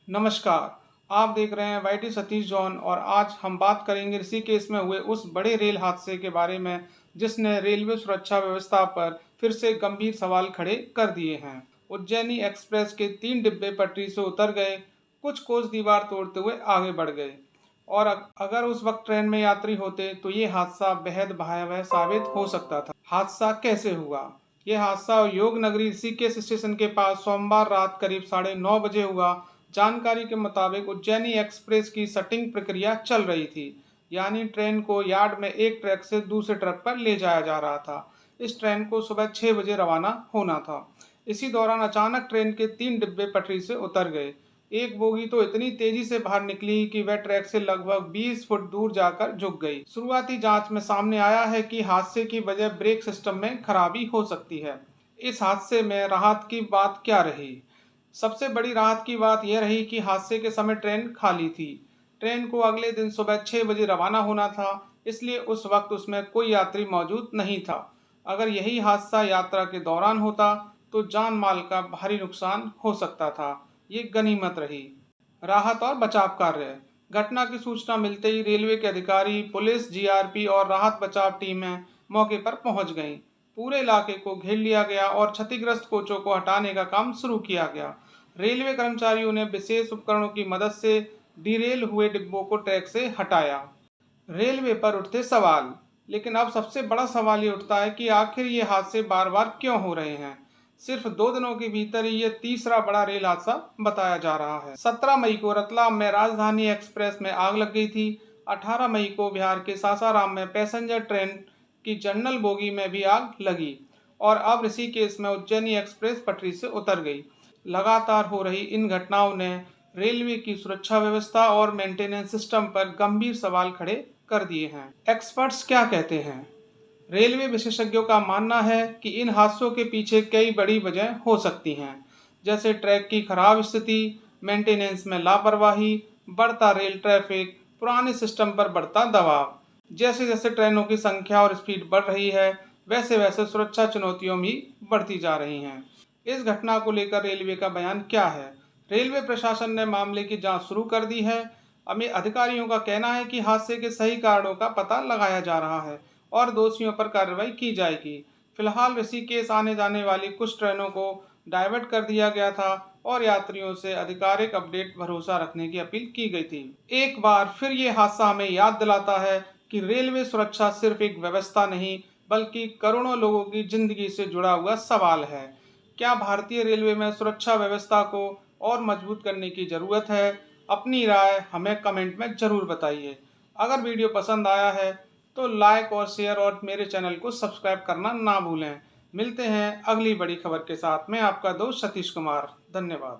नमस्कार। आप देख रहे हैं वाईटी सतीश जॉन और आज हम बात करेंगे ऋषिकेश में हुए उस बड़े रेल हादसे के बारे में जिसने रेलवे सुरक्षा व्यवस्था पर फिर से गंभीर सवाल खड़े कर दिए हैं। उज्जैनी एक्सप्रेस के 3 डिब्बे पटरी से उतर गए, कुछ कोच दीवार तोड़ते हुए आगे बढ़ गए और अगर उस वक्त ट्रेन में यात्री होते तो ये हादसा बेहद भयावह साबित हो सकता था। हादसा कैसे हुआ? यह हादसा योग नगरी ऋषिकेश स्टेशन के पास सोमवार रात करीब 9:30 बजे हुआ। जानकारी के मुताबिक उज्जैनी एक्सप्रेस की सटिंग प्रक्रिया चल रही थी, यानी ट्रेन को यार्ड में एक ट्रैक से दूसरे ट्रैक पर ले जाया जा रहा था। इस ट्रेन को सुबह 6 बजे रवाना होना था। इसी दौरान अचानक ट्रेन के 3 डिब्बे पटरी से उतर गए। एक बोगी तो इतनी तेजी से बाहर निकली कि वह ट्रैक से लगभग 20 फुट दूर जाकर झुक गई। शुरुआती जांच में सामने आया है कि हादसे की वजह ब्रेक सिस्टम में खराबी हो सकती है। इस हादसे में राहत की बात क्या रही? सबसे बड़ी राहत की बात यह रही कि हादसे के समय ट्रेन खाली थी। ट्रेन को अगले दिन सुबह 6 बजे रवाना होना था, इसलिए उस वक्त उसमें कोई यात्री मौजूद नहीं था। अगर यही हादसा यात्रा के दौरान होता तो जान माल का भारी नुकसान हो सकता था। ये गनीमत रही। राहत और बचाव कार्य। घटना की सूचना मिलते ही रेलवे के अधिकारी, पुलिस, जीआरपी और राहत बचाव टीमें मौके पर पहुंच गईं। पूरे इलाके को घेर लिया गया और क्षतिग्रस्त कोचों को हटाने का काम शुरू किया गया। रेलवे कर्मचारियों ने विशेष उपकरणों की मदद से डिरेल हुए डिब्बों को ट्रैक से हटाया। रेलवे पर उठते सवाल। लेकिन अब सबसे बड़ा सवाल ये उठता है कि आखिर ये हादसे बार बार क्यों हो रहे हैं। सिर्फ 2 दिनों के भीतर ही ये तीसरा बड़ा रेल हादसा बताया जा रहा है। 17 मई को रतलाम में राजधानी एक्सप्रेस में आग लग गई थी। 18 मई को बिहार के सासाराम में पैसेंजर ट्रेन की जनरल बोगी में भी आग लगी और अब ऋषिकेश में उज्जैनी एक्सप्रेस पटरी से उतर गई। लगातार हो रही इन घटनाओं ने रेलवे की सुरक्षा व्यवस्था और मेंटेनेंस सिस्टम पर गंभीर सवाल खड़े कर दिए हैं। एक्सपर्ट्स क्या कहते हैं? रेलवे विशेषज्ञों का मानना है कि इन हादसों के पीछे कई बड़ी वजह हो सकती हैं, जैसे ट्रैक की खराब स्थिति, मेंटेनेंस में लापरवाही, बढ़ता रेल ट्रैफिक, पुराने सिस्टम पर बढ़ता दबाव। जैसे जैसे ट्रेनों की संख्या और स्पीड बढ़ रही है, वैसे वैसे सुरक्षा चुनौतियां भी बढ़ती जा रही हैं। इस घटना को लेकर रेलवे का बयान क्या है? रेलवे प्रशासन ने मामले की जांच शुरू कर दी है। अभी अधिकारियों का कहना है कि हादसे के सही कारणों का पता लगाया जा रहा है और दोषियों पर कार्रवाई की जाएगी। फिलहाल ऋषिकेश आने जाने वाली कुछ ट्रेनों को डाइवर्ट कर दिया गया था और यात्रियों से आधिकारिक अपडेट भरोसा रखने की अपील की गई थी। एक बार फिर ये हादसा हमें याद दिलाता है कि रेलवे सुरक्षा सिर्फ एक व्यवस्था नहीं, बल्कि करोड़ों लोगों की जिंदगी से जुड़ा हुआ सवाल है। क्या भारतीय रेलवे में सुरक्षा व्यवस्था को और मजबूत करने की ज़रूरत है? अपनी राय हमें कमेंट में ज़रूर बताइए। अगर वीडियो पसंद आया है तो लाइक और शेयर और मेरे चैनल को सब्सक्राइब करना ना भूलें। मिलते हैं अगली बड़ी खबर के साथ। मैं आपका दोस्त सतीश कुमार। धन्यवाद।